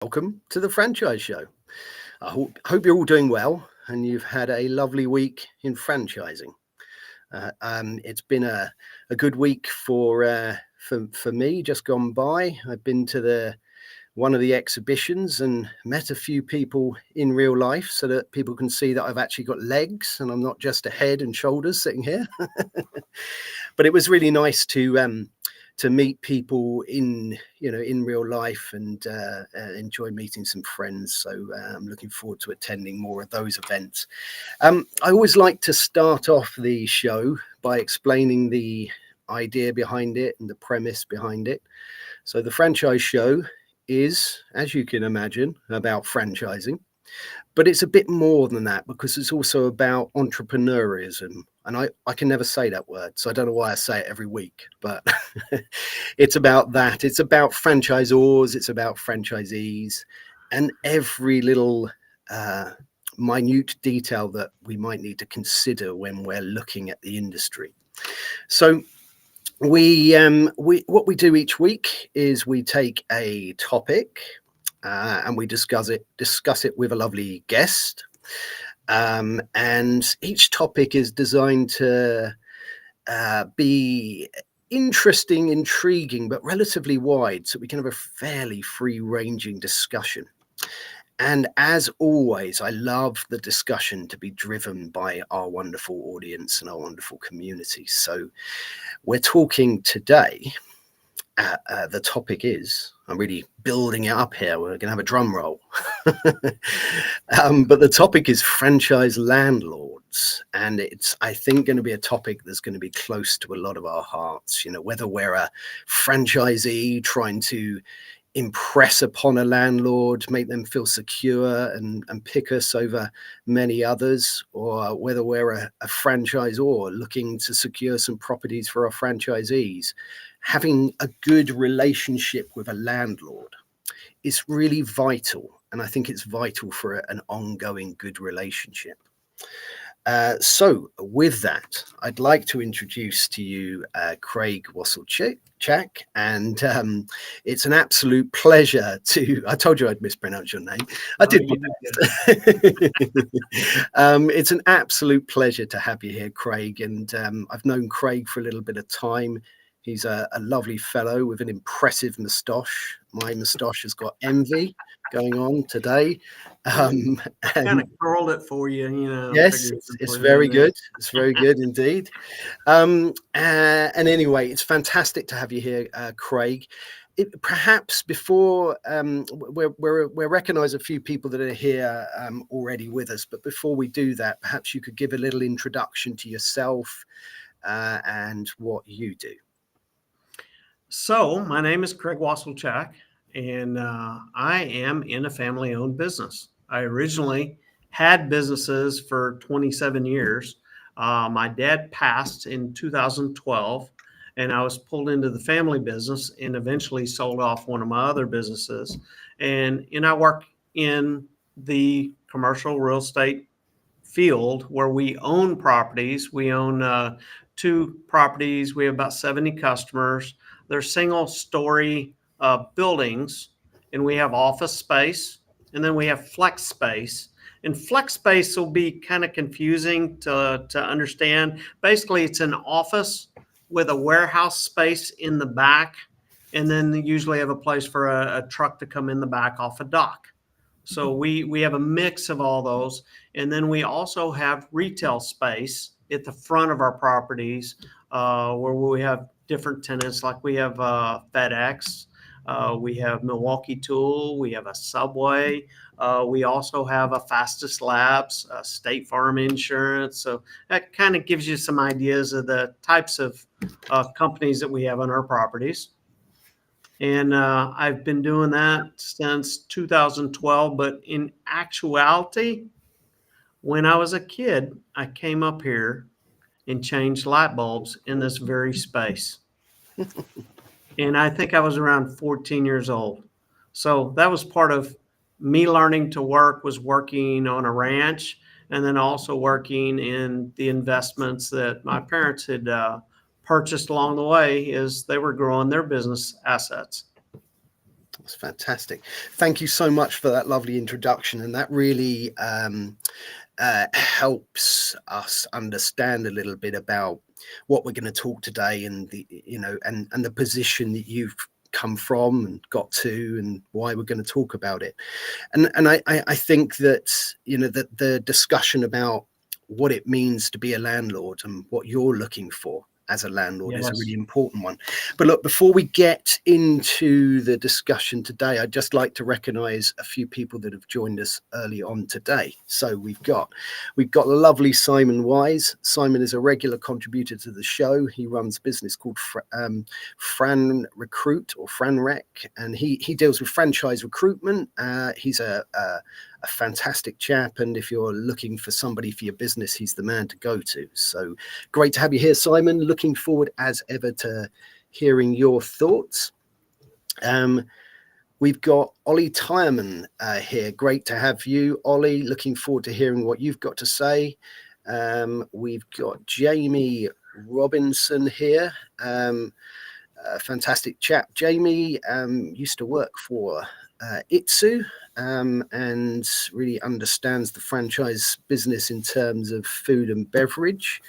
Welcome to the Franchise Show. I hope you're all doing well and you've had a lovely week in franchising. It's been a good week for me, just gone by. I've been to one of the exhibitions and met a few people in real life so that people can see that I've actually got legs and I'm not just a head and shoulders sitting here. But it was really nice to meet people in real life and enjoy meeting some friends. So I'm looking forward to attending more of those events. I always like to start off the show by explaining the idea behind it and the premise behind it. So the Franchise Show is, as you can imagine, about franchising, but it's a bit more than that because it's also about entrepreneurism. And I can never say that word, so I don't know why I say it every week, but it's about that. It's about franchisors, it's about franchisees, and every little minute detail that we might need to consider when we're looking at the industry. So what we do each week is we take a topic and we discuss it with a lovely guest. And each topic is designed to be interesting, intriguing, but relatively wide, so we can have a fairly free-ranging discussion. And as always, I love the discussion to be driven by our wonderful audience and our wonderful community. So we're talking today, the topic is, I'm really building it up here, we're going to have a drum roll. But the topic is franchise landlords. And it's, I think, going to be a topic that's going to be close to a lot of our hearts. You know, whether we're a franchisee trying to impress upon a landlord, make them feel secure and pick us over many others, or whether we're a franchisor looking to secure some properties for our franchisees, having a good relationship with a landlord is really vital. And I think it's vital for an ongoing good relationship. So with that, I'd like to introduce to you Craig Wasilchak, and it's an absolute pleasure to, I told you I'd mispronounce your name. I did. It's an absolute pleasure to have you here, Craig. And I've known Craig for a little bit of time. He's a lovely fellow with an impressive moustache. My moustache has got envy going on today. And kind of curled it for you, you know. Yes, it's very good. It's very good indeed. And anyway, it's fantastic to have you here, Craig. Perhaps before we recognise a few people that are here already with us, but before we do that, perhaps you could give a little introduction to yourself and what you do. So my name is Craig Wasilchak, and I am in a family-owned business. I originally had businesses for 27 years. My dad passed in 2012, and I was pulled into the family business and eventually sold off one of my other businesses. And I work in the commercial real estate field where we own properties. We own 2 properties. We have about 70 customers. They're single-story buildings, and we have office space, and then we have flex space. And flex space will be kind of confusing to understand. Basically, it's an office with a warehouse space in the back, and then they usually have a place for a truck to come in the back off a dock. So we have a mix of all those. And then we also have retail space at the front of our properties where we have different tenants. Like we have FedEx, we have Milwaukee Tool, we have a Subway. We also have a Fastest Labs, State Farm Insurance. So that kind of gives you some ideas of the types of companies that we have on our properties. And I've been doing that since 2012. But in actuality, when I was a kid, I came up here and changed light bulbs in this very space. And I think I was around 14 years old. So that was part of me learning to work, was working on a ranch and then also working in the investments that my parents had purchased along the way as they were growing their business assets. That's fantastic. Thank you so much for that lovely introduction, and that really helps us understand a little bit about what we're going to talk today, and the and the position that you've come from and got to, and why we're going to talk about it. And I think that that the discussion about what it means to be a landlord and what you're looking for as a landlord is a really important one. But look, before we get into the discussion today, I'd just like to recognize a few people that have joined us early on today. So we've got lovely Simon Wise. Simon is a regular contributor to the show. He runs a business called Fran Recruit, or Fran Rec, and he deals with franchise recruitment. He's a fantastic chap, and if you're looking for somebody for your business, he's the man to go to. So great to have you here, Simon. Looking forward as ever to hearing your thoughts. We've got Ollie Tyreman here. Great to have you, Ollie. Looking forward to hearing what you've got to say. We've got Jamie Robinson here. A fantastic chap. Jamie used to work for Itsu, and really understands the franchise business in terms of food and beverage.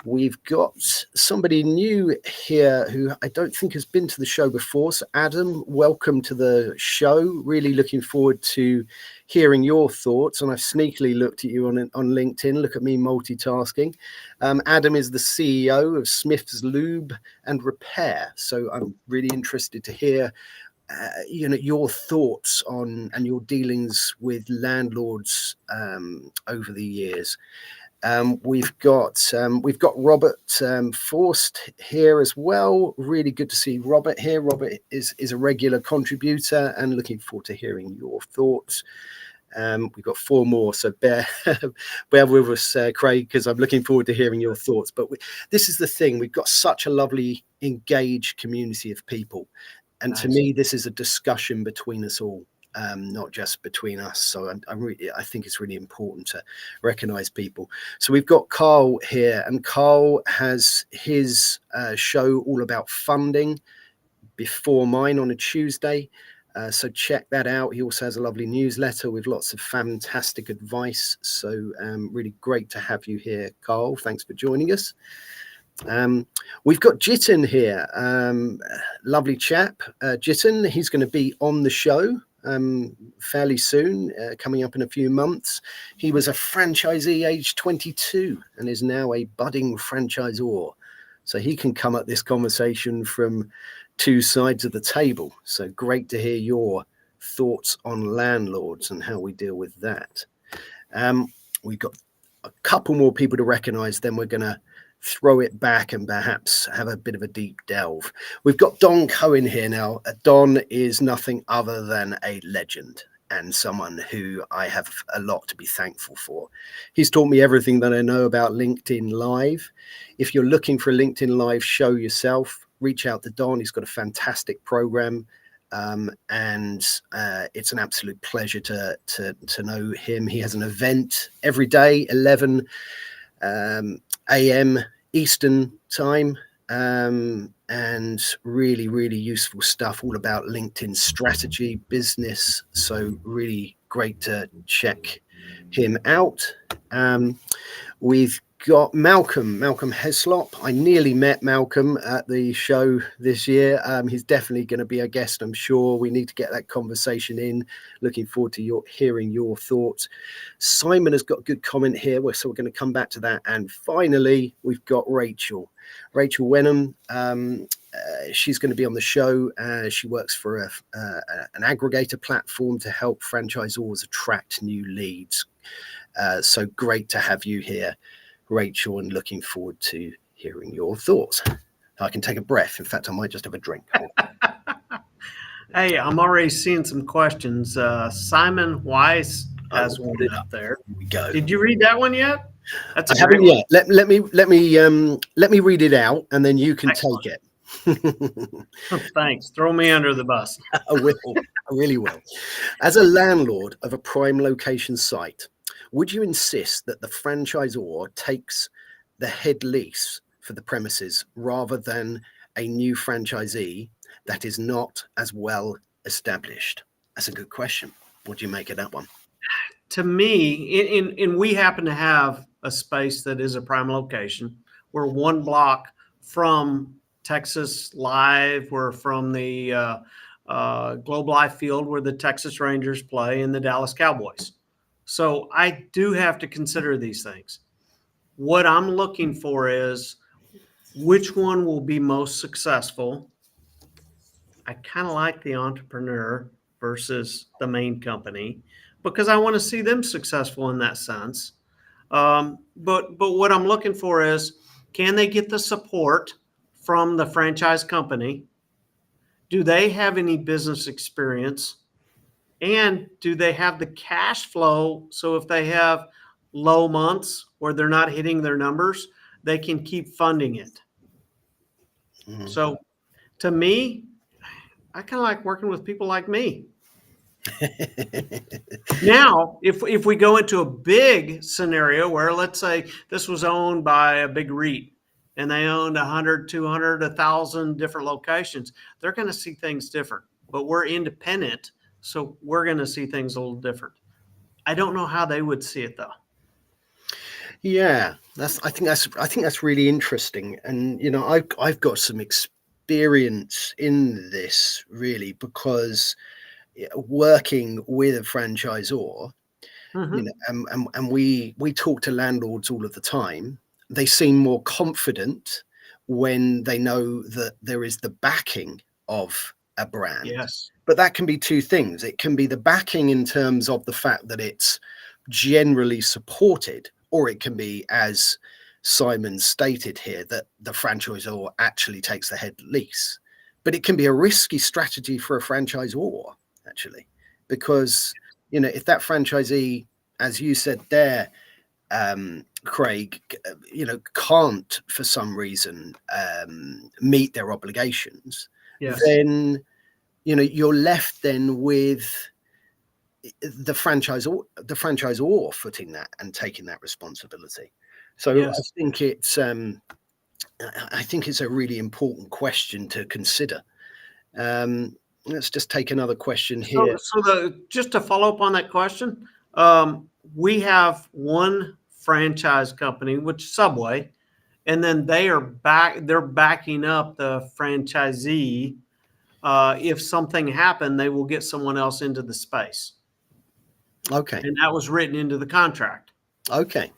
We've got somebody new here who I don't think has been to the show before. So Adam, welcome to the show. Really looking forward to hearing your thoughts. And I've sneakily looked at you on LinkedIn. Look at me multitasking. Adam is the CEO of Smith's Lube and Repair. So I'm really interested to hear your thoughts on and your dealings with landlords over the years. We've got Robert Forst here as well. Really good to see Robert here. Robert is a regular contributor, and looking forward to hearing your thoughts. We've got 4 more, so bear with us, Craig, because I'm looking forward to hearing your thoughts. But this is the thing: we've got such a lovely, engaged community of people. And to me, this is a discussion between us all, not just between us. So I think it's really important to recognize people. So we've got Carl here, and Carl has his show all about funding before mine on a Tuesday. So check that out. He also has a lovely newsletter with lots of fantastic advice. So really great to have you here, Carl. Thanks for joining us. We've got Jitin here, lovely chap. Jitin, he's going to be on the show fairly soon, coming up in a few months. He was a franchisee aged 22 and is now a budding franchisor. So he can come at this conversation from 2 sides of the table. So great to hear your thoughts on landlords and how we deal with that. We've got a couple more people to recognize, then we're going to throw it back and perhaps have a bit of a deep delve. We've got Don Cohen here now. Don is nothing other than a legend and someone who I have a lot to be thankful for. He's taught me everything that I know about LinkedIn Live. If you're looking for a LinkedIn Live show yourself, reach out to Don. He's got a fantastic program. And it's an absolute pleasure to know him. He has an event every day, 11 a.m. Eastern time, and really, really useful stuff all about LinkedIn strategy, business. So really great to check him out. We've got Malcolm Heslop. I nearly met Malcolm at the show this year. He's definitely going to be a guest, I'm sure. We need to get that conversation in. Looking forward to hearing your thoughts. Simon has got a good comment here, so we're going to come back to that. And finally, we've got Rachel Wenham. She's going to be on the show. She works for an aggregator platform to help franchisors attract new leads. So great to have you here, Rachel, and looking forward to hearing your thoughts. I can take a breath. In fact, I might just have a drink. Hey, I'm already seeing some questions. Simon Weiss has one up there. Here we go. Did you read that one yet? I haven't yet. Let me read it out, and then you can Excellent. Take it. Thanks. Throw me under the bus. I will. I really will. As a landlord of a prime location site, would you insist that the franchisor takes the head lease for the premises rather than a new franchisee that is not as well established? That's a good question. What do you make of that one? To me, we happen to have a space that is a prime location. We're 1 block from Texas Live. We're from the Globe Life Field where the Texas Rangers play and the Dallas Cowboys. So I do have to consider these things. What I'm looking for is which one will be most successful. I kind of like the entrepreneur versus the main company because I want to see them successful in that sense. But what I'm looking for is, can they get the support from the franchise company? Do they have any business experience? And do they have the cash flow? So if they have low months or they're not hitting their numbers, they can keep funding it. Mm-hmm. So to me, I kind of like working with people like me. Now, if we go into a big scenario where, let's say this was owned by a big REIT and they owned 100, 200, 1,000 different locations, they're going to see things different. But we're independent, so we're going to see things a little different. I don't know how they would see it though. Yeah, I think that's really interesting. And I've got some experience in this really because working with a franchisor, and we talk to landlords all of the time. They seem more confident when they know that there is the backing of a brand. Yes. But that can be two things. It can be the backing in terms of the fact that it's generally supported, or it can be, as Simon stated here, that the franchisor actually takes the head lease. But it can be a risky strategy for a franchisor, actually, because if that franchisee, as you said there, Craig, can't for some reason meet their obligations, Yes. then you're left then with the franchisor footing that and taking that responsibility. So Yes. I think it's a really important question to consider. Let's just take another question here. Just to follow up on that question, we have one franchise company, which is Subway, and then they're backing up the franchisee. If something happened, they will get someone else into the space. Okay. And that was written into the contract. Okay.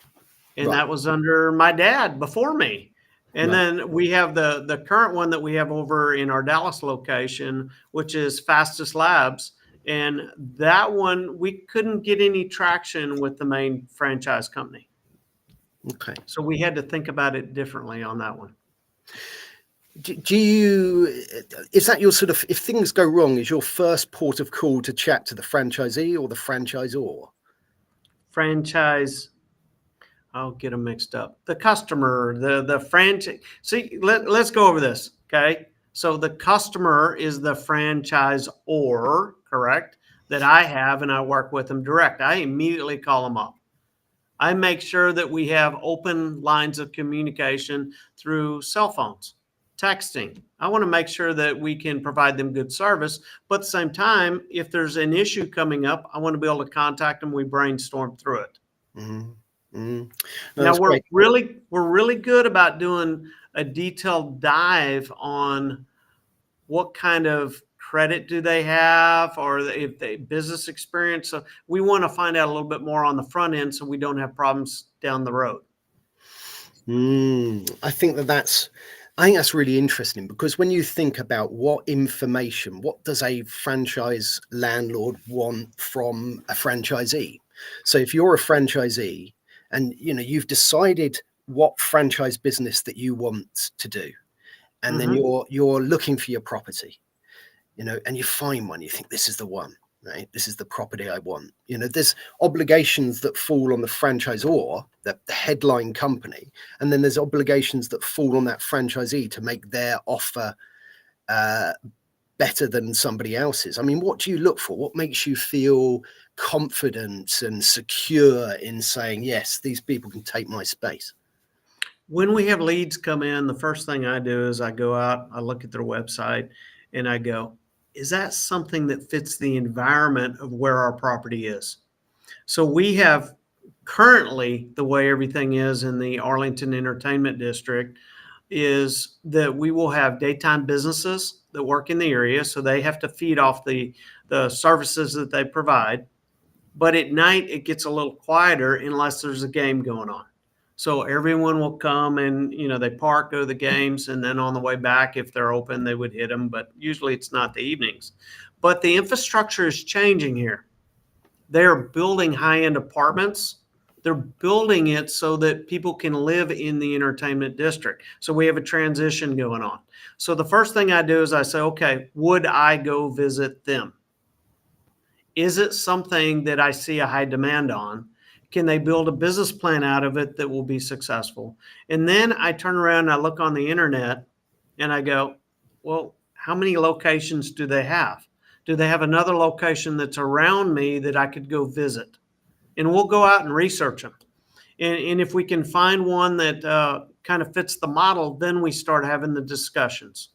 And Right. that was under my dad before me. And Right. then we have the current one that we have over in our Dallas location, which is Fastest Labs. And that one, we couldn't get any traction with the main franchise company. Okay. So we had to think about it differently on that one. Is that your sort of, if things go wrong, is your first port of call to chat to the franchisee or the franchisor? Franchise, I'll get them mixed up. The customer, the franchise. See, let's go over this. Okay. So the customer is the franchisor, correct? That I have, and I work with them direct. I immediately call them up. I make sure that we have open lines of communication through cell phones, texting. I want to make sure that we can provide them good service, but at the same time, if there's an issue coming up, I want to be able to contact them. We brainstorm through it. Mm-hmm. Mm-hmm. No, now we're really good about doing a detailed dive on what kind of credit do they have, or if they business experience. So we want to find out a little bit more on the front end so we don't have problems down the road. I think that's really interesting, because when you think about what does a franchise landlord want from a franchisee? So if you're a franchisee and you've decided what franchise business that you want to do, and then you're looking for your property, and you find one, you think this is the one, right? This is the property I want. There's obligations that fall on the franchisor, the headline company, and then there's obligations that fall on that franchisee to make their offer better than somebody else's. I mean, what do you look for? What makes you feel confident and secure in saying, yes, these people can take my space? When we have leads come in, the first thing I do is I go out, I look at their website, and I go, is that something that fits the environment of where our property is? So we have currently, the way everything is in the Arlington Entertainment District, is that we will have daytime businesses that work in the area, so they have to feed off the services that they provide. But at night, it gets a little quieter unless there's a game going on. So everyone will come and, they park, go to the games, and then on the way back, if they're open, they would hit them. But usually it's not the evenings. But the infrastructure is changing here. They're building high-end apartments. They're building it so that people can live in the entertainment district. So we have a transition going on. So the first thing I do is I say, okay, would I go visit them? Is it something that I see a high demand on? Can they build a business plan out of it that will be successful? And then I turn around and I look on the internet and I go, well, how many locations do they have? Do they have another location that's around me that I could go visit? And we'll go out and research them. And if we can find one that kind of fits the model, then we start having the discussions.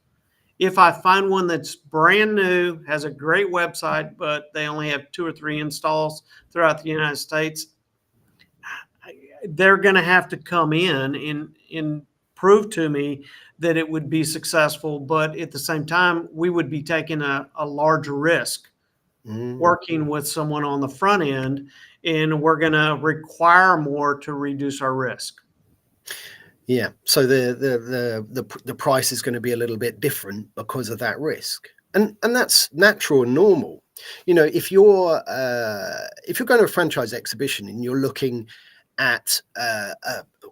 If I find one that's brand new, has a great website, but they only have 2 or 3 installs throughout the United States, they're going to have to come in and prove to me that it would be successful. But at the same time, we would be taking a large risk working with someone on the front end, and we're going to require more to reduce our risk. Yeah. So the price is going to be a little bit different because of that risk, and that's natural and normal. If you're going to a franchise exhibition and you're looking at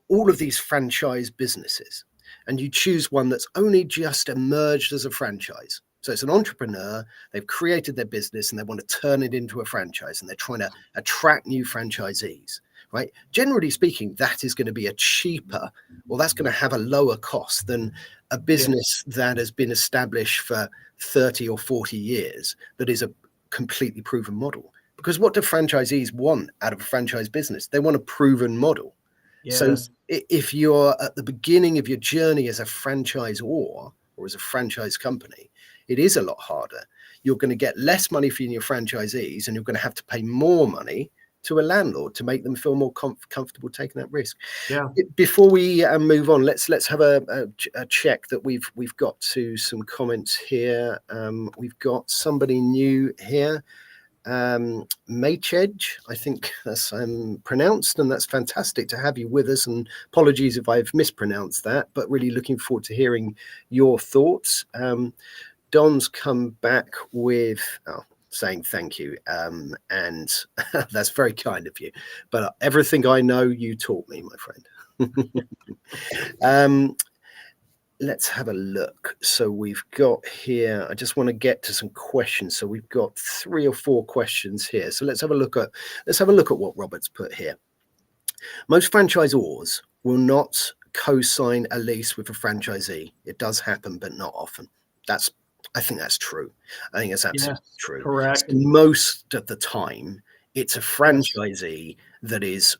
all of these franchise businesses, and you choose one that's only just emerged as a franchise. So it's an entrepreneur, they've created their business and they want to turn it into a franchise, and they're trying to attract new franchisees, right? Generally speaking, that is going to be a cheaper, or that's going to have a lower cost than a business that has been established for 30 or 40 years that is a completely proven model. Because what do franchisees want out of a franchise business? They want a proven model. Yes. So if you're at the beginning of your journey as a franchisor or as a franchise company, it is a lot harder. You're going to get less money from your franchisees, and you're going to have to pay more money to a landlord to make them feel more comfortable taking that risk. Yeah. Before we move on, let's have a check that we've got to some comments here. We've got somebody new here. Machej, I think that's pronounced, and that's fantastic to have you with us, and apologies if I've mispronounced that, but really looking forward to hearing your thoughts. Don's come back with saying thank you, and that's very kind of you, but everything I know you taught me, my friend. Let's have a look. So we've got here, I just want to get to some questions. So we've got 3 or 4 questions here. So let's have a look at what Robert's put here. Most franchisors will not co-sign a lease with a franchisee. It does happen, but not often. I think that's true. I think that's absolutely true. Correct. So most of the time, it's a franchisee that is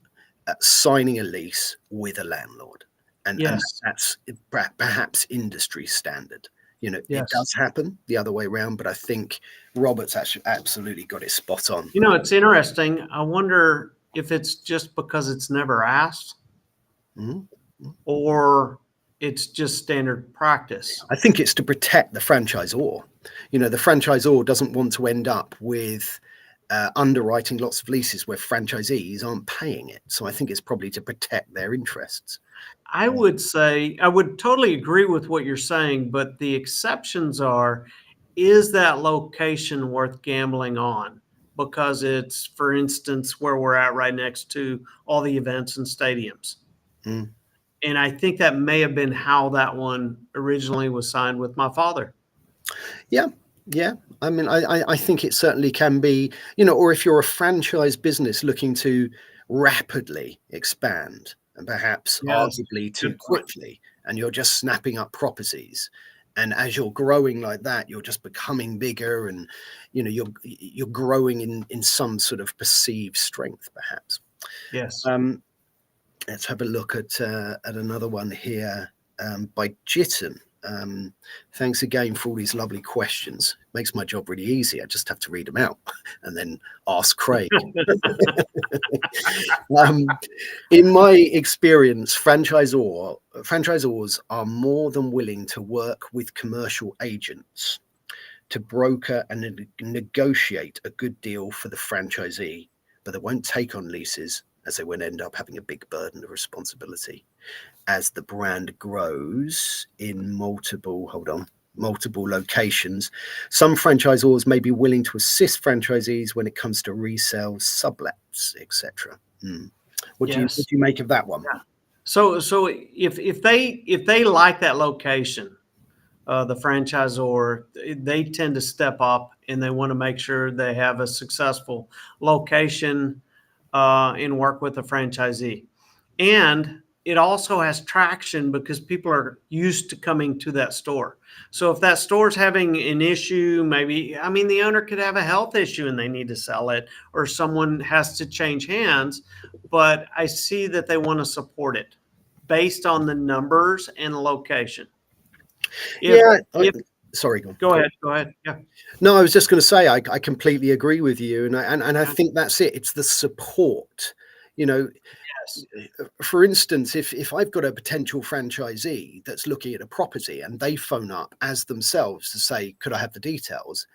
signing a lease with a landlord. And that's perhaps industry standard. It does happen the other way around, but I think Robert's actually absolutely got it spot on. It's interesting. I wonder if it's just because it's never asked, or it's just standard practice. I think it's to protect the franchisor. The franchisor doesn't want to end up with underwriting lots of leases where franchisees aren't paying it. So I think it's probably to protect their interests. I would say I would totally agree with what you're saying, but the exceptions are, is that location worth gambling on? Because it's, for instance, where we're at right next to all the events and stadiums. And I think that may have been how that one originally was signed with my father. Yeah. I mean, I think it certainly can be, or if you're a franchise business looking to rapidly expand and perhaps arguably too quickly, and you're just snapping up properties. And as you're growing like that, you're just becoming bigger, and you're growing in some sort of perceived strength, perhaps. Yes. Let's have a look at another one here by Jitten. Thanks again for all these lovely questions. Makes my job really easy. I just have to read them out and then ask Craig. In my experience, franchisors are more than willing to work with commercial agents to broker and negotiate a good deal for the franchisee, but they won't take on leases, as they won't end up having a big burden of responsibility. As the brand grows in multiple locations, some franchisors may be willing to assist franchisees when it comes to resales, sublets, etc. What do you make of that one? Yeah. So if they like that location, the franchisor, they tend to step up and they want to make sure they have a successful location and work with the franchisee. And it also has traction because people are used to coming to that store. So if that store's having an issue, maybe, I mean, the owner could have a health issue and they need to sell it, or someone has to change hands, but I see that they want to support it based on the numbers and the location. Sorry, go ahead. Yeah. No, I was just going to say I completely agree with you, and I think that's it. It's the support. Yes. For instance, if I've got a potential franchisee that's looking at a property and they phone up as themselves to say, "Could I have the details?"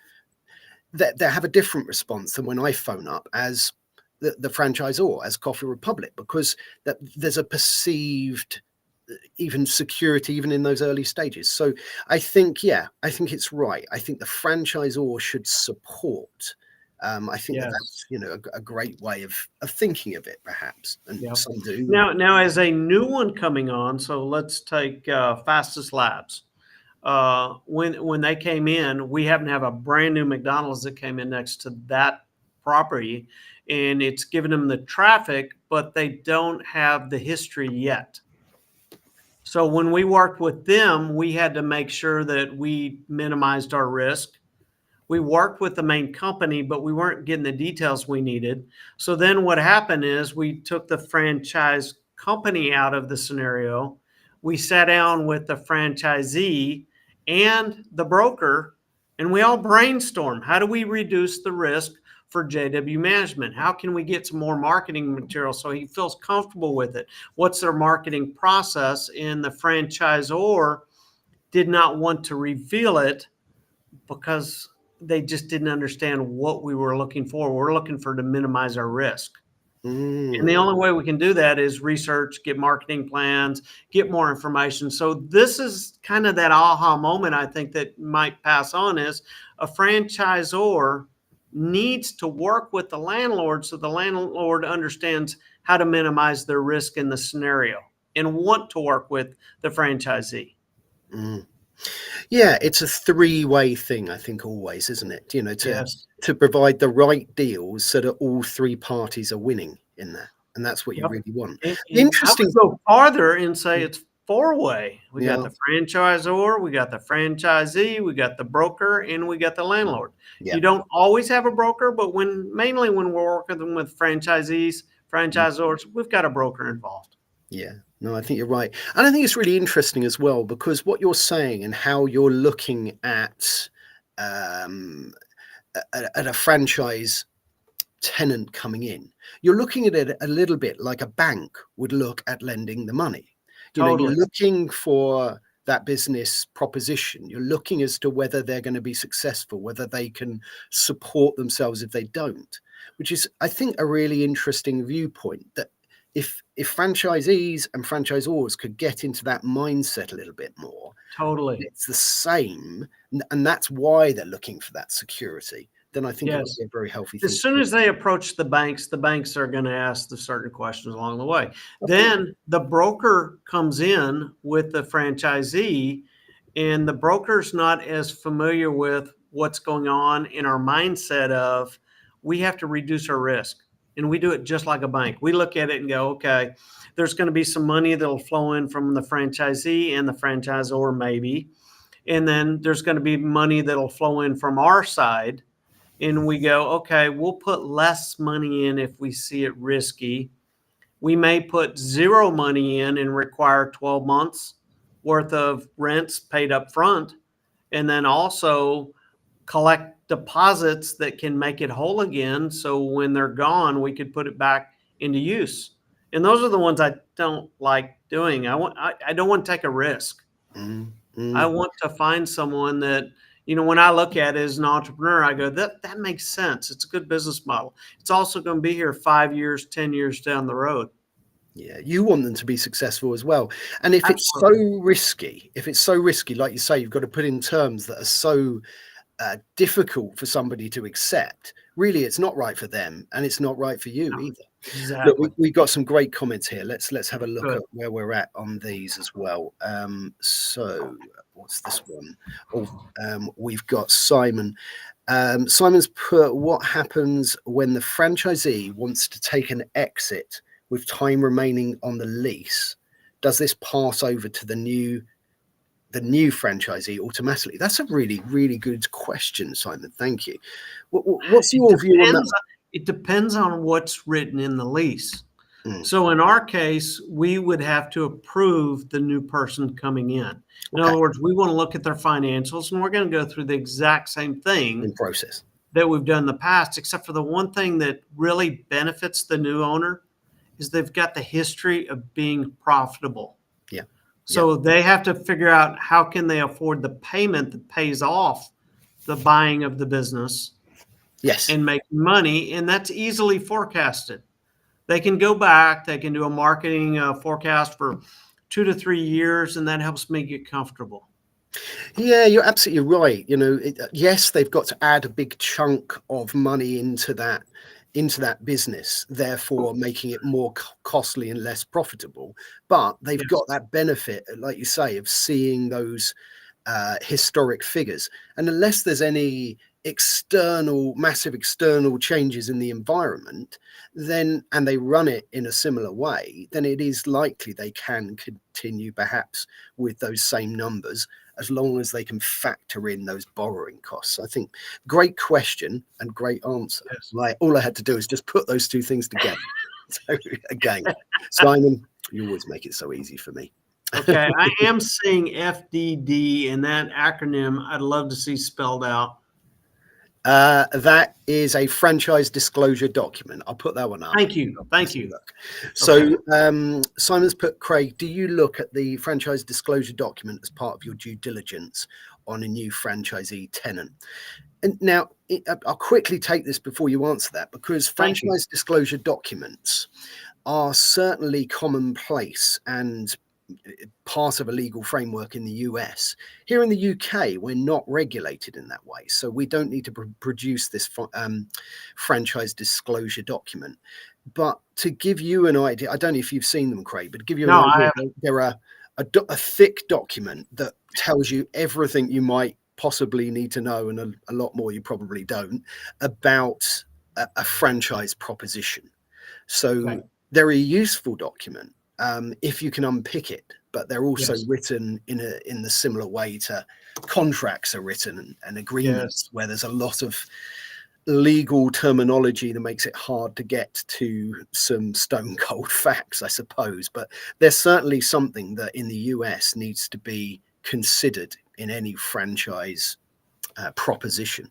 They have a different response than when I phone up as the franchisor, as Coffee Republic, because there's a perceived even security even in those early stages. So I think it's right. I think the franchisor should support. I think that's a great way of thinking of it, perhaps, and some do. Now as a new one coming on, so let's take Fastest Labs. When they came in, we happen to have a brand new McDonald's that came in next to that property, and it's given them the traffic, but they don't have the history yet. So when we worked with them, we had to make sure that we minimized our risk. We worked with the main company, but we weren't getting the details we needed. So then what happened is we took the franchise company out of the scenario. We sat down with the franchisee and the broker, and we all brainstormed. How do we reduce the risk for JW Management? How can we get some more marketing material so he feels comfortable with it? What's their marketing process? And the franchisor did not want to reveal it because they just didn't understand what we were looking for. We're looking for to minimize our risk. And the only way we can do that is research, get marketing plans, get more information. So this is kind of that aha moment I think that might pass on is a franchisor needs to work with the landlord so the landlord understands how to minimize their risk in the scenario and want to work with the franchisee. Yeah, it's a three-way thing, I think, always, isn't it? To provide the right deals so that all three parties are winning in that. And that's what you really want. Interesting. I would go farther and say it's four-way. We got the franchisor, we got the franchisee, we got the broker, and we got the landlord. Yeah. You don't always have a broker, but mainly when we're working with franchisees, franchisors, we've got a broker involved. Yeah, no, I think you're right. And I think it's really interesting as well, because what you're saying and how you're looking at a franchise tenant coming in, you're looking at it a little bit like a bank would look at lending the money. You're looking for that business proposition. You're looking as to whether they're going to be successful, whether they can support themselves if they don't, which is, I think, a really interesting viewpoint, that if franchisees and franchisors could get into that mindset a little bit more, it's the same, and that's why they're looking for that security, then I think it would be a very healthy thing. As soon as they approach the banks are going to ask the certain questions along the way. Then the broker comes in with the franchisee, and the broker's not as familiar with what's going on in our mindset of we have to reduce our risk. And we do it just like a bank. We look at it and go, okay, there's going to be some money that'll flow in from the franchisee and the franchisor maybe. And then there's going to be money that'll flow in from our side. And we go, okay, we'll put less money in if we see it risky. We may put zero money in and require 12 months. worth of rents paid up front, and then also collect deposits that can make it whole again. So when they're gone, we could put it back into use. And those are the ones I don't like doing. I don't want to take a risk. Mm, I mm. want to find someone that, when I look at it as an entrepreneur, I go, that makes sense. It's a good business model. It's also going to be here 5 years, 10 years down the road. Yeah, you want them to be successful as well. And if it's so Absolutely. risky, like you say, you've got to put in terms that are so difficult for somebody to accept. Really, it's not right for them, and it's not right for you No, either. Look, exactly. we got some great comments here. Let's have a look Good. at where we're at on these as well. So what's this one? Oh, we've got Simon. Simon's put, what happens when the franchisee wants to take an exit with time remaining on the lease? Does this pass over to the new franchisee automatically? That's a really, really good question, Simon. Thank you. What's It your view on that? depends. It depends on what's written in the lease. Mm, So in our case, we would have to approve the new person coming in. In okay, other words, we want to look at their financials, and we're going to go through the exact same thing in process. that we've done in the past, except for the one thing that really benefits the new owner is they've got the history of being profitable. Yeah, yeah, So they have to figure out how can they afford the payment that pays off the buying of the business yes. and make money, and that's easily forecasted. They can go back, they can do a marketing forecast for 2 to 3 years, and that helps me get comfortable. Yeah, you're absolutely right. Yes, they've got to add a big chunk of money into that business, therefore making it more costly and less profitable. But they've got Yes. that benefit, like you say, of seeing those historic figures. And unless there's any massive external changes in the environment, and they run it in a similar way, then it is likely they can continue perhaps with those same numbers, as long as they can factor in those borrowing costs. I think great question and great answer. Yes. Like, all I had to do is just put those two things together. So again, Simon, you always make it so easy for me. Okay, I am seeing FDD, and that acronym I'd love to see spelled out. That is a franchise disclosure document. I'll put that one up. Thank you. Thank you. Look. So Okay. Simon's put, Craig, do you look at the franchise disclosure document as part of your due diligence on a new franchisee tenant? And now I'll quickly take this before you answer that, because Thank you. franchise disclosure documents are certainly commonplace and part of a legal framework in the US. Here in the UK, we're not regulated in that way, so we don't need to produce this franchise disclosure document. But to give you an idea, I don't know if you've seen them, Craig, but to give you an No, I idea, haven't. they're a thick document that tells you everything you might possibly need to know, and a lot more you probably don't, about a franchise proposition. So Okay. they're a useful document if you can unpick it, but they're also Yes. written in the similar way to contracts are written, and Yes. agreements, where there's a lot of legal terminology that makes it hard to get to some stone cold facts, I suppose. But there's certainly something that in the US needs to be considered in any franchise proposition.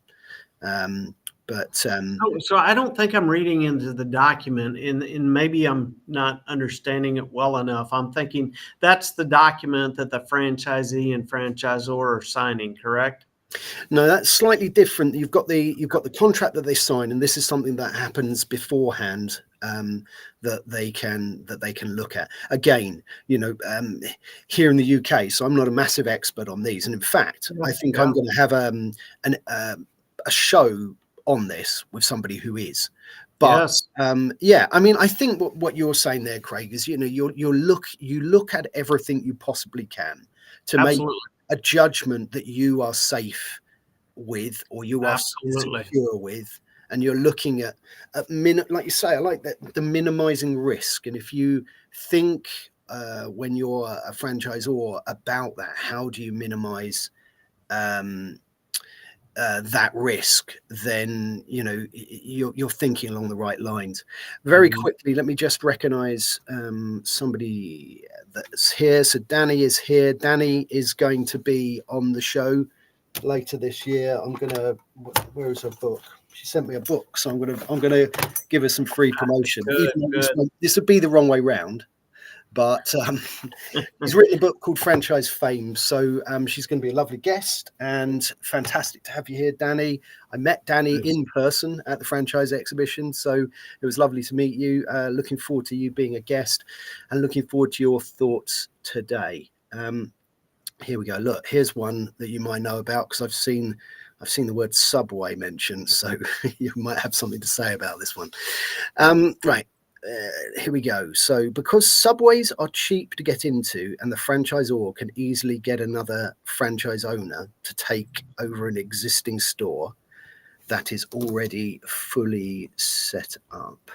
So I don't think I'm reading into the document, and maybe I'm not understanding it well enough. I'm thinking that's the document that the franchisee and franchisor are signing, correct? No, that's slightly different. You've got the contract that they sign, and this is something that happens beforehand, that they can look at. Again, here in the UK, so I'm not a massive expert on these, and in fact, Yeah. I think Yeah. I'm going to have a show on this with somebody who is. But Yes. yeah, I mean, I think what you're saying there, Craig, is you look at everything you possibly can to make Absolutely. a judgment that you are safe with, or you are Absolutely. secure with, and you're looking at like you say, I like that, the minimizing risk. And if you think when you're a franchisor about that, how do you minimize that risk, then you're thinking along the right lines. Very quickly, let me just recognize somebody that's here. So Danny is here. Danny is going to be on the show later this year. Where is her book? She sent me a book, so I'm gonna give her some free promotion. Good, Even good. though this would be the wrong way round, but he's written a book called Franchise Fame. So she's going to be a lovely guest, and fantastic to have you here, Danny. I met Danny in person at the franchise exhibition, so it was lovely to meet you. Looking forward to you being a guest, and looking forward to your thoughts today. Here we go. Look, here's one that you might know about, because I've seen the word Subway mentioned, so you might have something to say about this one. Right. Here we go. So because subways are cheap to get into and the franchisor can easily get another franchise owner to take over an existing store that is already fully set up.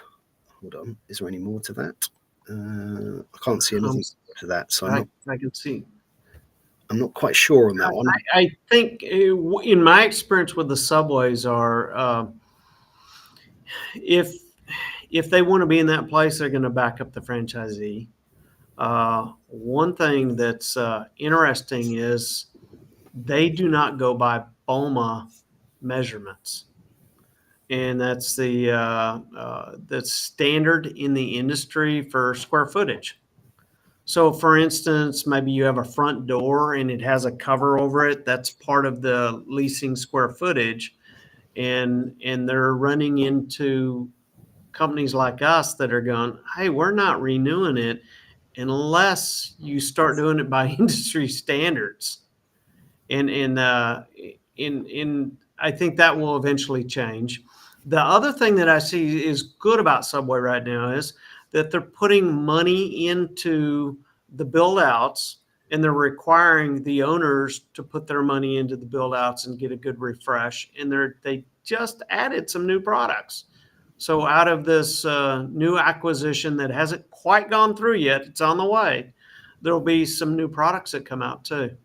Hold on. Is there any more to that? I can't see anything to that. So I can see. I'm not quite sure on that one. I think in my experience with the subways are if they want to be in that place, they're going to back up the franchisee. One thing that's interesting is they do not go by BOMA measurements, and that's that's standard in the industry for square footage. So, for instance, maybe you have a front door and it has a cover over it. That's part of the leasing square footage, and they're running into companies like us that are going, hey, we're not renewing it unless you start doing it by industry standards. And I think that will eventually change. The other thing that I see is good about Subway right now is that they're putting money into the build outs, and they're requiring the owners to put their money into the build outs and get a good refresh. And they just added some new products. So out of this new acquisition that hasn't quite gone through yet, it's on the way, there'll be some new products that come out too.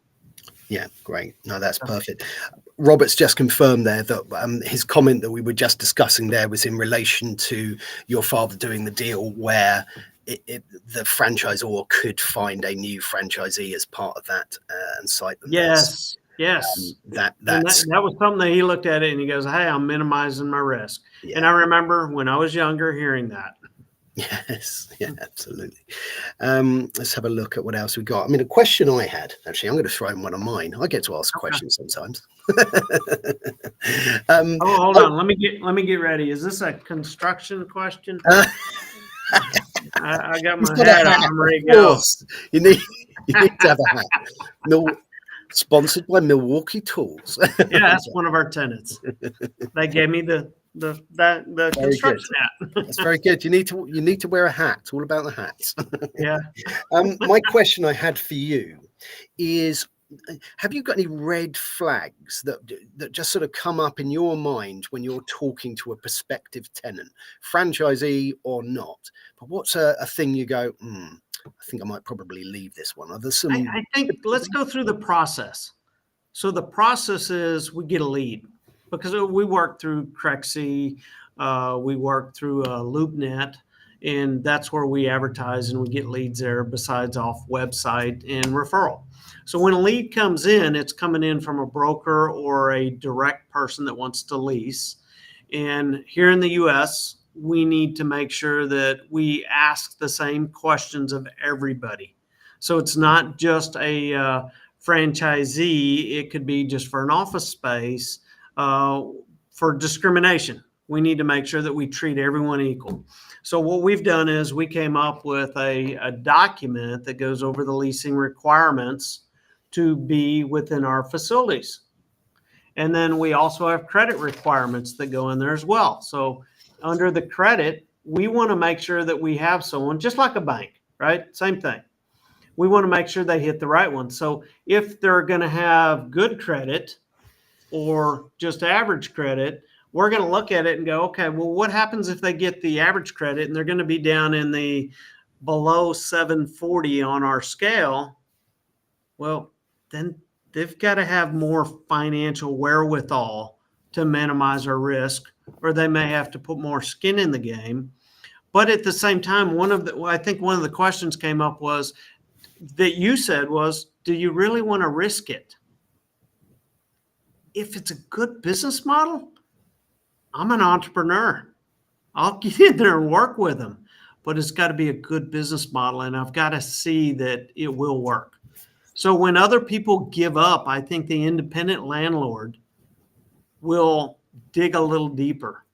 Yeah, great. No, that's perfect. Robert's just confirmed there that his comment that we were just discussing there was in relation to your father doing the deal where the franchisor could find a new franchisee as part of that and cite them. Yes. That was something that he looked at it and he goes, hey, I'm minimizing my risk. Yeah. And I remember when I was younger hearing that. Yes, yeah, absolutely. Let's have a look at what else we got. I mean, a question I had, actually, I'm going to throw in one of mine. I get to ask questions sometimes. Hold on. Let me get ready. Is this a construction question? I got my hat on. I'm ready to go. You need to have a hat. No, sponsored by Milwaukee Tools. Yeah, that's one of our tenants. They gave me the construction hat. That's very good. You need to wear a hat. It's all about the hats. Yeah. My question I had for you is, have you got any red flags that just sort of come up in your mind when you're talking to a prospective tenant, franchisee or not? But what's a thing you go, I think I might probably leave this one? Are there some? I think let's go through the process. So the process is we get a lead, because we work through Crexy, we work through LoopNet, and that's where we advertise and we get leads there besides off website and referral. So when a lead comes in, it's coming in from a broker or a direct person that wants to lease. And here in the US, we need to make sure that we ask the same questions of everybody. So it's not just a franchisee, it could be just for an office space. For discrimination, we need to make sure that we treat everyone equal. So what we've done is we came up with a document that goes over the leasing requirements to be within our facilities. And then we also have credit requirements that go in there as well. So under the credit, we want to make sure that we have someone just like a bank, right? Same thing. We want to make sure they hit the right one. So if they're going to have good credit or just average credit, we're going to look at it and go, okay, well, what happens if they get the average credit and they're going to be down in the below 740 on our scale? Well, then they've got to have more financial wherewithal to minimize our risk, or they may have to put more skin in the game. But at the same time, I think one of the questions came up was that you said was, do you really want to risk it? If it's a good business model, I'm an entrepreneur. I'll get in there and work with them, but it's got to be a good business model, and I've got to see that it will work. So when other people give up, I think the independent landlord will dig a little deeper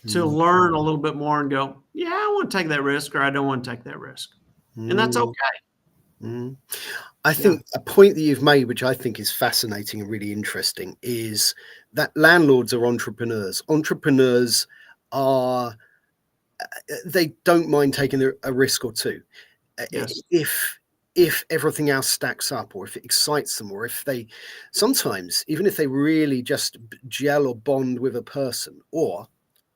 to learn a little bit more and go, yeah, I want to take that risk, or I don't want to take that risk. And that's okay. I think a point that you've made, which I think is fascinating and really interesting, is that landlords are entrepreneurs. Entrepreneurs are, they don't mind taking a risk or two. Yes. If everything else stacks up, or if it excites them, or if they, sometimes, even if they really just gel or bond with a person, or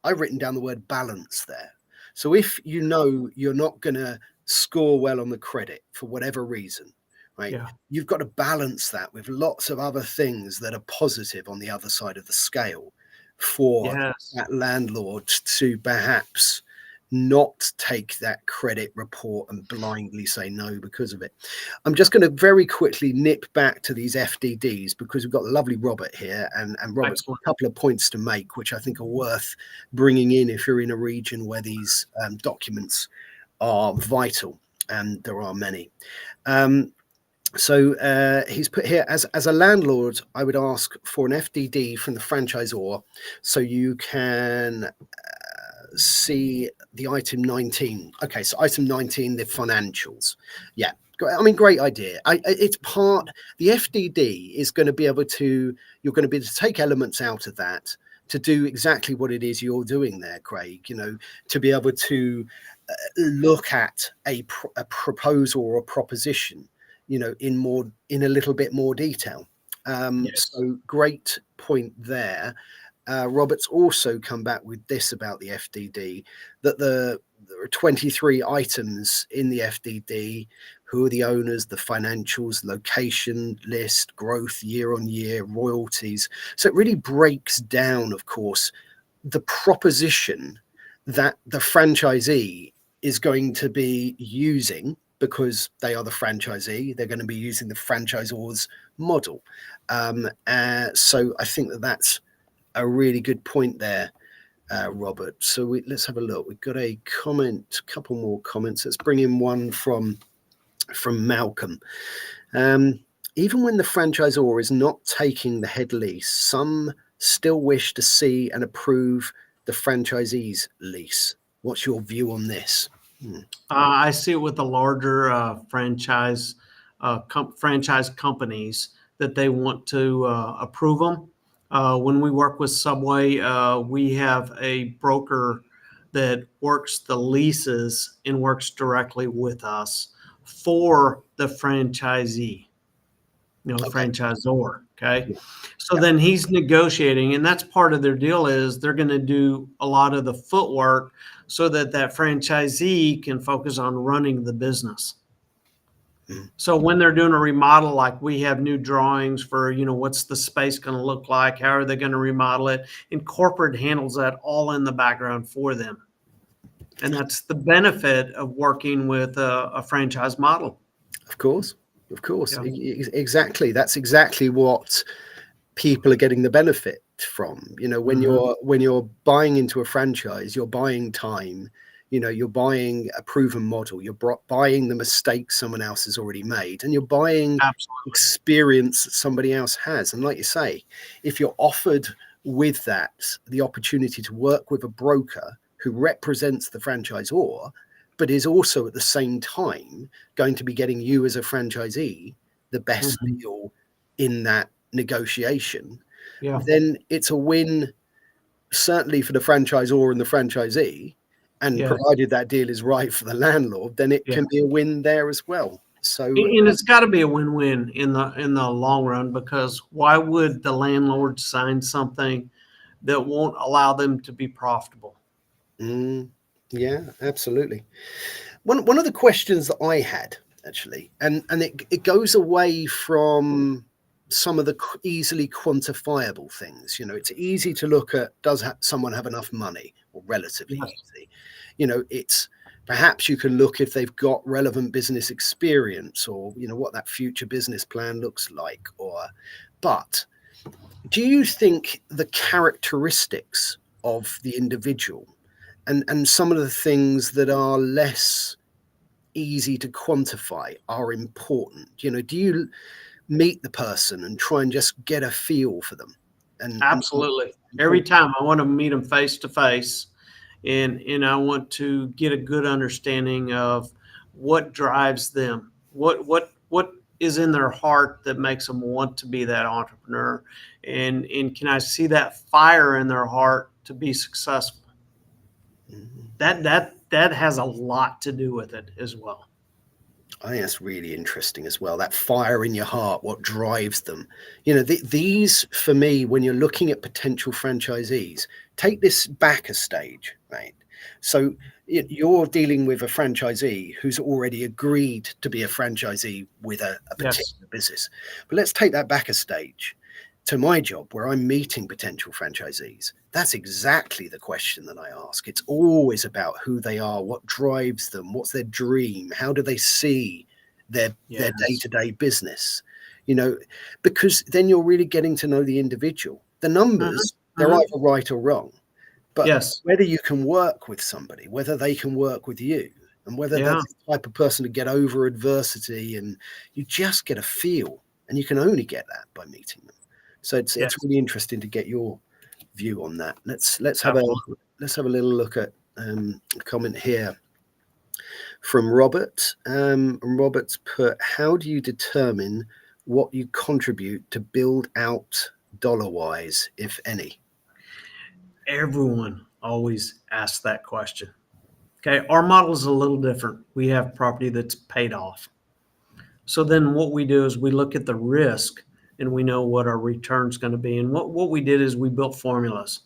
I've written down the word balance there. So if you know you're not going to score well on the credit for whatever reason, right? Yeah. You've got to balance that with lots of other things that are positive on the other side of the scale for Yes. that landlord to perhaps not take that credit report and blindly say no because of it. I'm just going to very quickly nip back to these FDDs because we've got the lovely Robert here, and Robert's got a couple of points to make, which I think are worth bringing in if you're in a region where these documents are vital, and there are many. So he's put here, as a landlord, I would ask for an FDD from the franchisor so you can see the item 19. Okay, so item 19, the financials. Yeah, I mean, great idea. It's part, the FDD is going to be able to, you're going to be able to take elements out of that to do exactly what it is you're doing there, Craig, you know, to be able to look at a proposal or a proposition, you know, in a little bit more detail. Yes. So great point there. Robert's also come back with this about the FDD, that there are 23 items in the FDD. Who are the owners, the financials, location list, growth year on year, royalties. So it really breaks down, of course, the proposition that the franchisee is going to be using, because they are the franchisee. They're going to be using the franchisor's model. So I think that's a really good point there, Robert. So let's have a look. We've got a comment, a couple more comments. Let's bring in one from Malcolm. Even when the franchisor is not taking the head lease, some still wish to see and approve the franchisee's lease. What's your view on this? I see it with the larger franchise companies that they want to approve them. When we work with Subway, we have a broker that works the leases and works directly with us for the franchisee, franchisor. Okay. So then he's negotiating, and that's part of their deal is they're going to do a lot of the footwork so that franchisee can focus on running the business. So when they're doing a remodel, like we have new drawings for, what's the space going to look like? How are they going to remodel it? And corporate handles that all in the background for them. And that's the benefit of working with a franchise model. Of course. Yeah. Exactly. That's exactly what people are getting the benefit from. When you're buying into a franchise, you're buying time. You're buying a proven model. You're buying the mistakes someone else has already made, and you're buying experience that somebody else has. And like you say, if you're offered with that the opportunity to work with a broker who represents the franchisor, but is also at the same time going to be getting you as a franchisee the best deal in that negotiation, then it's a win, certainly for the franchisor and the franchisee. And provided that deal is right for the landlord, then it can be a win there as well. So, and it's got to be a win-win in the long run, because why would the landlord sign something that won't allow them to be profitable? Yeah, absolutely. One of the questions that I had actually, and it goes away from some of the easily quantifiable things. It's easy to look at, does someone have enough money, or relatively Yes. easy. It's perhaps you can look if they've got relevant business experience, or what that future business plan looks like. But do you think the characteristics of the individual and some of the things that are less easy to quantify are important? Do you meet the person and try and just get a feel for them? And Absolutely. Every time I want to meet them face to face, and I want to get a good understanding of what drives them, what is in their heart that makes them want to be that entrepreneur, and can I see that fire in their heart to be successful? That has a lot to do with it as well. I think that's really interesting as well. That fire in your heart, what drives them. These, for me, when you're looking at potential franchisees, take this back a stage, right? So you're dealing with a franchisee who's already agreed to be a franchisee with a Yes. particular business. But let's take that back a stage to my job, where I'm meeting potential franchisees. That's exactly the question that I ask. It's always about who they are, what drives them, what's their dream, how do they see their Yes. day-to-day business, because then you're really getting to know the individual. The numbers, they're either right or wrong, but Yes. whether you can work with somebody, whether they can work with you, and whether Yeah. that's the type of person to get over adversity, and you just get a feel, and you can only get that by meeting them. So it's Yes. really interesting to get your view on that. Let's have Absolutely. a little look at a comment here from Robert. Robert's put, how do you determine what you contribute to build out dollar-wise, if any? Everyone always asks that question. Okay, our model is a little different. We have property that's paid off. So then what we do is we look at the risk and we know what our return's going to be. And what we did is we built formulas.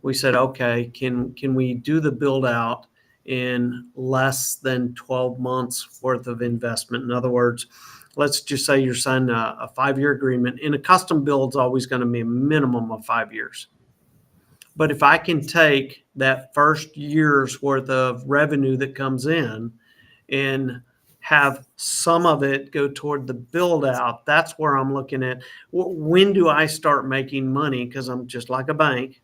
We said, okay, can we do the build out in less than 12 months worth of investment? In other words, let's just say you're signing a 5-year agreement, and a custom build's always going to be a minimum of 5 years. But if I can take that first year's worth of revenue that comes in and have some of it go toward the build out, that's where I'm looking at when do I start making money? Because I'm just like a bank.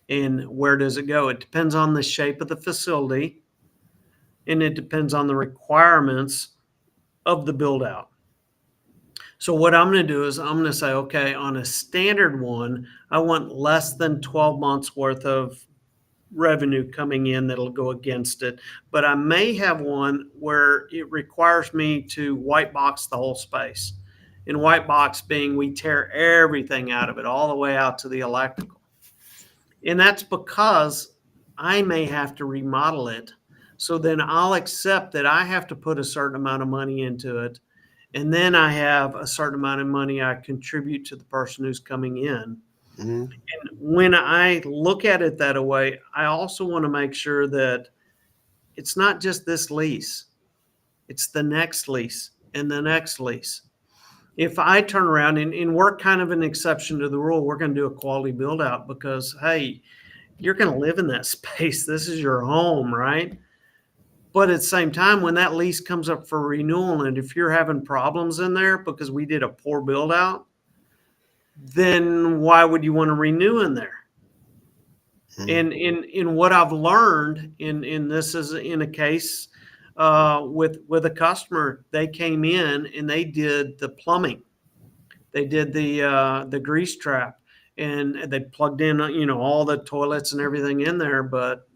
And where does it go? It depends on the shape of the facility, and it depends on the requirements of the build out. So what I'm going to do is I'm going to say, okay, on a standard one, I want less than 12 months worth of revenue coming in that'll go against it. But I may have one where it requires me to white box the whole space. And white box being we tear everything out of it all the way out to the electrical. And that's because I may have to remodel it. So then I'll accept that I have to put a certain amount of money into it. And then I have a certain amount of money I contribute to the person who's coming in. Mm-hmm. And when I look at it that way, I also want to make sure that it's not just this lease, it's the next lease and the next lease. If I turn around and we're kind of an exception to the rule, we're going to do a quality build out because, hey, you're going to live in that space. This is your home, right? But at the same time, when that lease comes up for renewal, and if you're having problems in there because we did a poor build out, then why would you want to renew in there? And in what I've learned in this is in a case with a customer, they came in and they did the plumbing, they did the grease trap, and they plugged in all the toilets and everything in there, but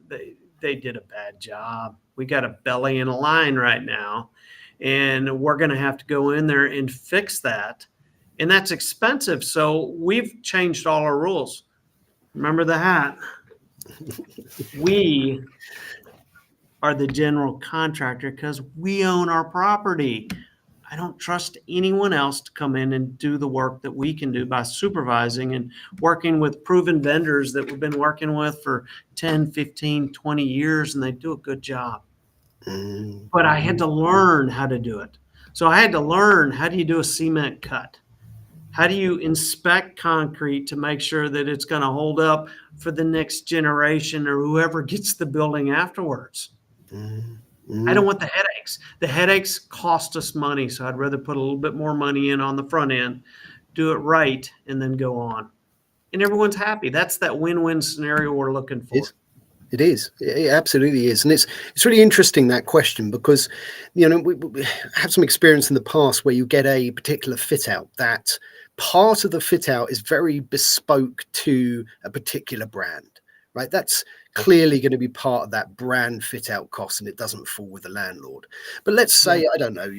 they did a bad job. We got a belly in a line right now, and we're going to have to go in there and fix that, and that's expensive. So we've changed all our rules. Remember the hat. We are the general contractor because we own our property. I don't trust anyone else to come in and do the work that we can do by supervising and working with proven vendors that we've been working with for 10, 15, 20 years, and they do a good job. but I had to learn how to do it. So I had to learn, how do you do a cement cut? How do you inspect concrete to make sure that it's going to hold up for the next generation or whoever gets the building afterwards? I don't want the headaches. The headaches cost us money, so I'd rather put a little bit more money in on the front end, do it right, and then go on. And everyone's happy. That's that win-win scenario we're looking for. It is. It absolutely is. And it's really interesting, that question, because, we have some experience in the past where you get a particular fit out that part of the fit out is very bespoke to a particular brand, right? That's clearly going to be part of that brand fit out cost, and it doesn't fall with the landlord. But let's say, I don't know,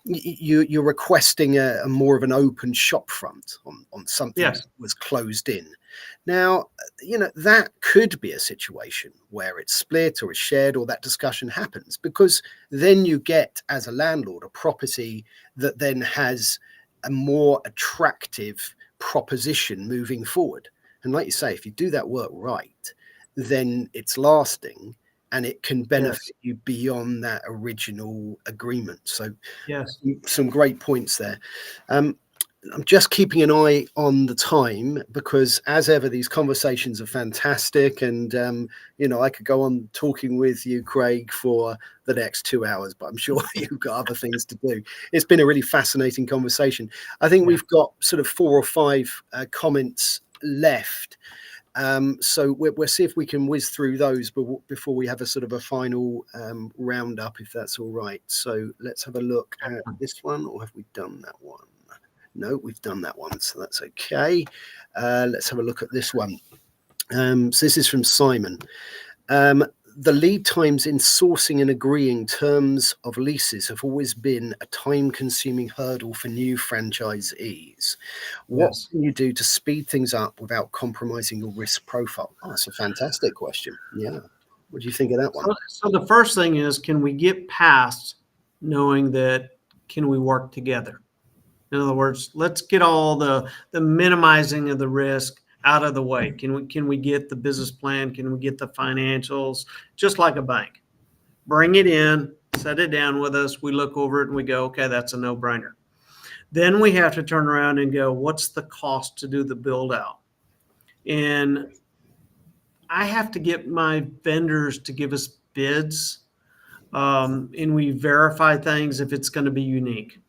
you're requesting a more of an open shop front on something that was closed in. Now, that could be a situation where it's split or it's shared, or that discussion happens, because then you get, as a landlord, a property that then has a more attractive proposition moving forward. And like you say, if you do that work right, then it's lasting and it can benefit you beyond that original agreement. So some great points there. I'm just keeping an eye on the time, because as ever, these conversations are fantastic. And, I could go on talking with you, Craig, for the next 2 hours, but I'm sure you've got other things to do. It's been a really fascinating conversation. I think we've got sort of 4 or 5 comments left. So we'll see if we can whiz through those before we have a sort of a final roundup, if that's all right. So let's have a look at this one, or have we done that one? No, we've done that one, so that's okay. Let's have a look at this one. So this is from Simon. The lead times in sourcing and agreeing terms of leases have always been a time-consuming hurdle for new franchisees. What can you do to speed things up without compromising your risk profile? Oh, that's a fantastic question. Yeah. What do you think of that one? So the first thing is, can we get past knowing that, can we work together? In other words, let's get all the minimizing of the risk out of the way. Can we get the business plan? Can we get the financials? Just like a bank. Bring it in, set it down with us. We look over it and we go, okay, that's a no-brainer. Then we have to turn around and go, what's the cost to do the build out? And I have to get my vendors to give us bids, and we verify things if it's going to be unique.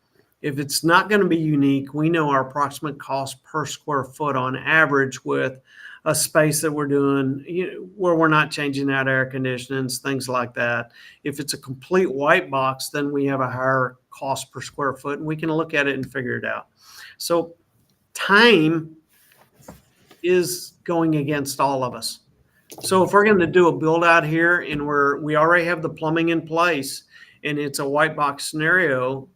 If it's not going to be unique, we know our approximate cost per square foot on average with a space that we're doing, where we're not changing out air conditionings, things like that. If it's a complete white box, then we have a higher cost per square foot, and we can look at it and figure it out. So time is going against all of us. So if we're going to do a build out here and we already have the plumbing in place and it's a white box scenario,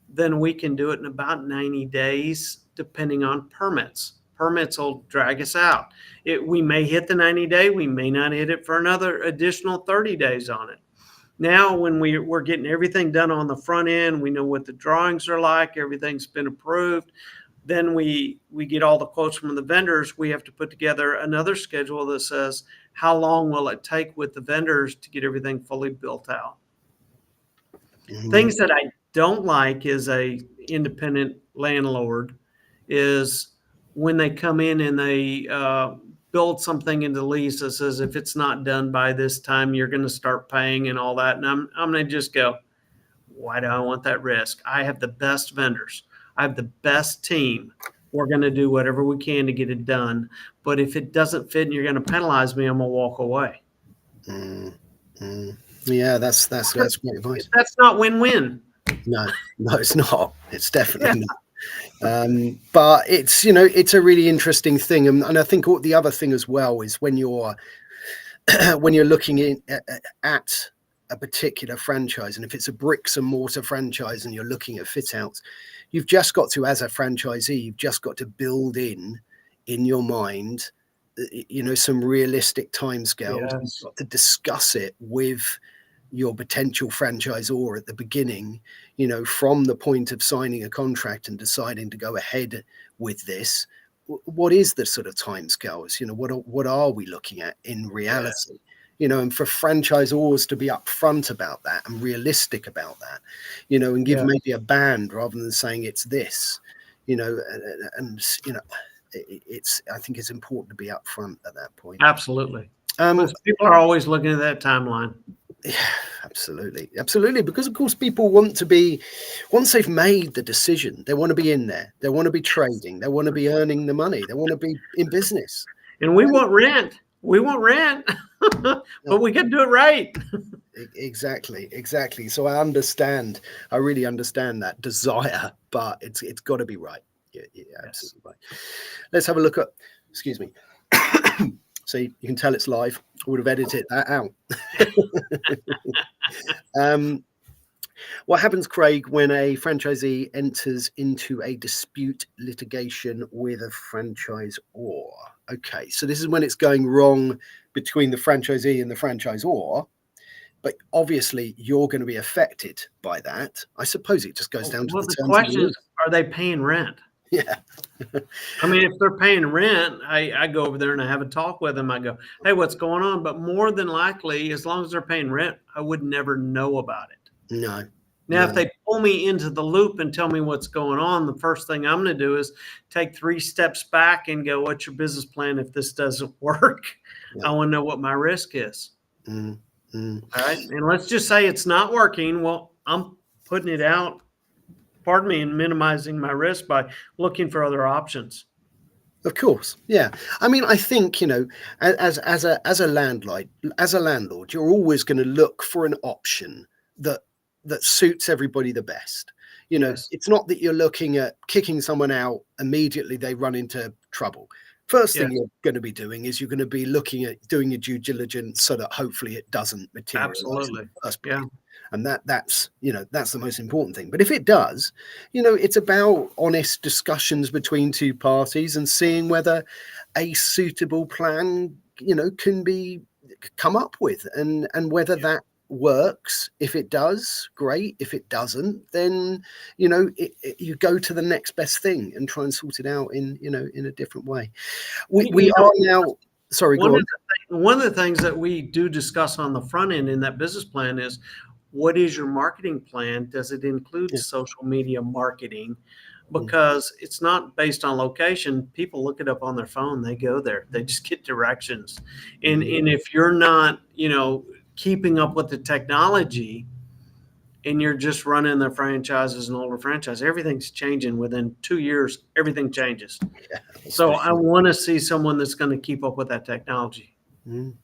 then we can do it in about 90 days, depending on permits. Permits will drag us out. We may hit the 90-day. We may not hit it for another additional 30 days on it. Now, when we're getting everything done on the front end, we know what the drawings are like, everything's been approved. Then we get all the quotes from the vendors. We have to put together another schedule that says, how long will it take with the vendors to get everything fully built out? Things that I don't like as a independent landlord is when they come in and they build something into the lease that says, if it's not done by this time, you're going to start paying and all that. And I'm going to just go, why do I want that risk? I have the best vendors. I have the best team. We're going to do whatever we can to get it done. But if it doesn't fit and you're going to penalize me, I'm going to walk away. Yeah, that's great advice. That's not win-win. No, it's not. It's definitely not. But it's it's a really interesting thing, and I think the other thing as well is when you're looking at a particular franchise, and if it's a bricks and mortar franchise and you're looking at fit outs, you've just got to, as a franchisee, you've just got to build in your mind some realistic timescales. You've got to discuss it with your potential franchisor at the beginning, from the point of signing a contract and deciding to go ahead with this. What is the sort of timescales? What are we looking at in reality? and for franchisors to be upfront about that and realistic about that, and give maybe a band rather than saying it's this, and I think it's important to be upfront at that point. Absolutely. Because people are always looking at that timeline. Yeah, absolutely. Because of course, people want to be, once they've made the decision, they want to be in there. They want to be trading. They want to be earning the money. They want to be in business. And we want rent. We want rent, but we can do it right. Exactly. So I really understand that desire, but it's got to be right. Yeah, absolutely right. Let's have a look at, excuse me. So you can tell it's live. I would have edited that out. What happens, Craig, when a franchisee enters into a dispute litigation with a franchisor? Okay, so this is when it's going wrong between the franchisee and the franchisor, but obviously you're going to be affected by that. I suppose it just goes down to the terms. The question is, are they paying rent? Yeah. I mean, if they're paying rent, I go over there and I have a talk with them. I go, hey, what's going on? But more than likely, as long as they're paying rent, I would never know about it. No. Now, if they pull me into the loop and tell me what's going on, the first thing I'm going to do is take 3 steps back and go, what's your business plan if this doesn't work? I want to know what my risk is. All right. And let's just say it's not working. Well, I'm putting it out, and minimizing my risk by looking for other options. Of course. Yeah. I mean, I think, as a landlord, you're always going to look for an option that suits everybody the best. It's not that you're looking at kicking someone out immediately they run into trouble. First thing you're going to be doing is you're going to be looking at doing your due diligence so that hopefully it doesn't materialize. Absolutely. In the first place. And that's the most important thing. But if it does, it's about honest discussions between two parties and seeing whether a suitable plan, can be come up with and whether that works. If it does, great. If it doesn't, then you go to the next best thing and try and sort it out in a different way. We are now. Sorry, go on. One of the things that we do discuss on the front end in that business plan is, what is your marketing plan? Does it include social media marketing? Because it's not based on location. People look it up on their phone. They go there. They just get directions. And if you're not, keeping up with the technology and you're just running the franchises and older franchise, everything's changing. Within 2 years, everything changes. So I want to see someone that's going to keep up with that technology.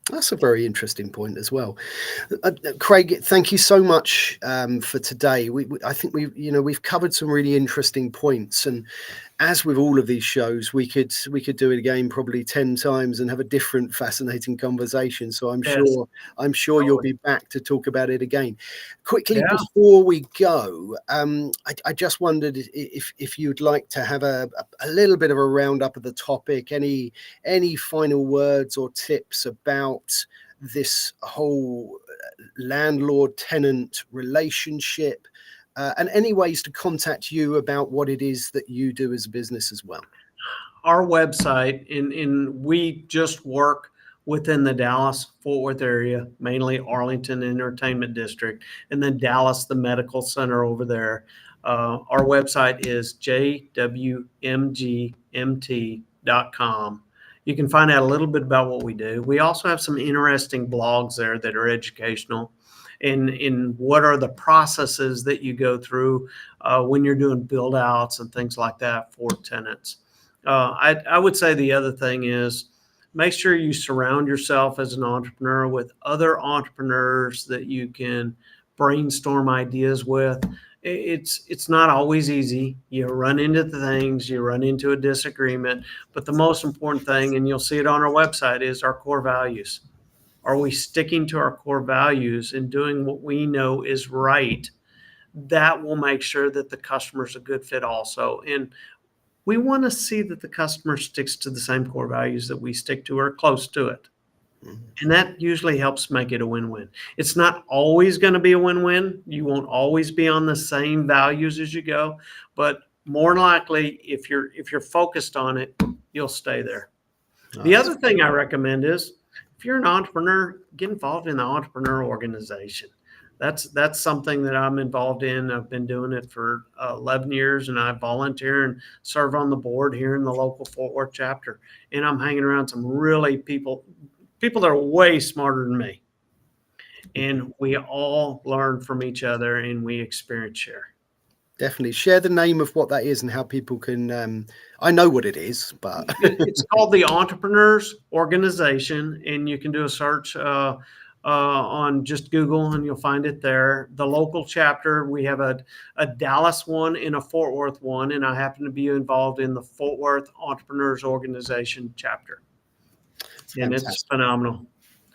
That's a very interesting point as well. Craig, thank you so much for today. I think we've covered some really interesting points, and as with all of these shows, we could do it again probably 10 times and have a different fascinating conversation. So I'm sure you'll be back to talk about it again. Quickly before we go, I just wondered if you'd like to have a little bit of a roundup of the topic. Any final words or tips about this whole landlord-tenant relationship, and any ways to contact you about what it is that you do as a business as well? Our website, we just work within the Dallas-Fort Worth area, mainly Arlington Entertainment District, and then Dallas, the medical center over there. Our website is jwmgmt.com. You can find out a little bit about what we do. We also have some interesting blogs there that are educational in what are the processes that you go through when you're doing build outs and things like that for tenants. I would say the other thing is, make sure you surround yourself as an entrepreneur with other entrepreneurs that you can brainstorm ideas with. It's not always easy. You run into things, you run into a disagreement, but the most important thing, and you'll see it on our website, is our core values. Are we sticking to our core values and doing what we know is right? That will make sure that the customer's a good fit also. And we want to see that the customer sticks to the same core values that we stick to or close to it. And that usually helps make it a win-win. It's not always going to be a win-win. You won't always be on the same values as you go, but more than likely, if you're focused on it, you'll stay there. The other thing I recommend is if you're an entrepreneur, get involved in the entrepreneur organization. That's something that I'm involved in. I've been doing it for 11 years, and I volunteer and serve on the board here in the local Fort Worth chapter. And I'm hanging around some really people that are way smarter than me. And we all learn from each other, and we experience share. Definitely share the name of what that is and how people can. I know what it is, but It's called the Entrepreneurs Organization, and you can do a search on just Google, and you'll find it there. The local chapter, we have a Dallas one and a Fort Worth one, and I happen to be involved in the Fort Worth Entrepreneurs Organization chapter, and it's phenomenal.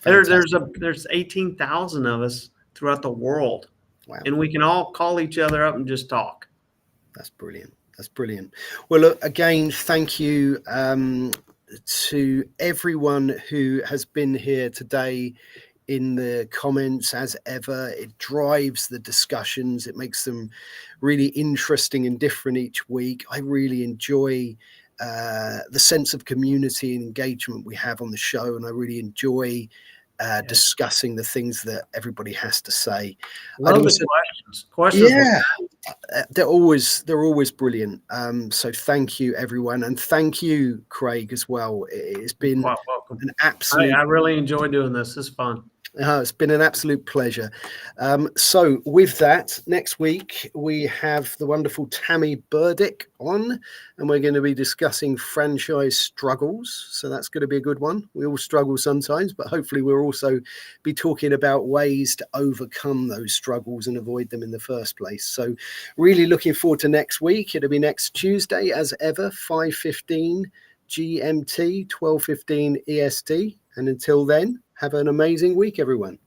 There's 18,000 of us throughout the world. Wow. And we can all call each other up and just talk. That's brilliant. That's brilliant. Well, look, again, thank you to everyone who has been here today in the comments. As ever, it drives the discussions. It makes them really interesting and different each week. I really enjoy the sense of community and engagement we have on the show, and I really enjoy discussing the things that everybody has to say. Love the questions. Yeah, they're always brilliant. So thank you, everyone, and thank you, Craig, as well. It's been an absolute. I really enjoy doing this. It's fun. It's been an absolute pleasure. So with that, next week we have the wonderful Tammy Burdick on, and we're going to be discussing franchise struggles. So that's going to be a good one. We all struggle sometimes, but hopefully we'll also be talking about ways to overcome those struggles and avoid them in the first place. So really looking forward to next week. It'll be next Tuesday as ever, 5:15 GMT, 12:15 EST. And until then, have an amazing week, everyone.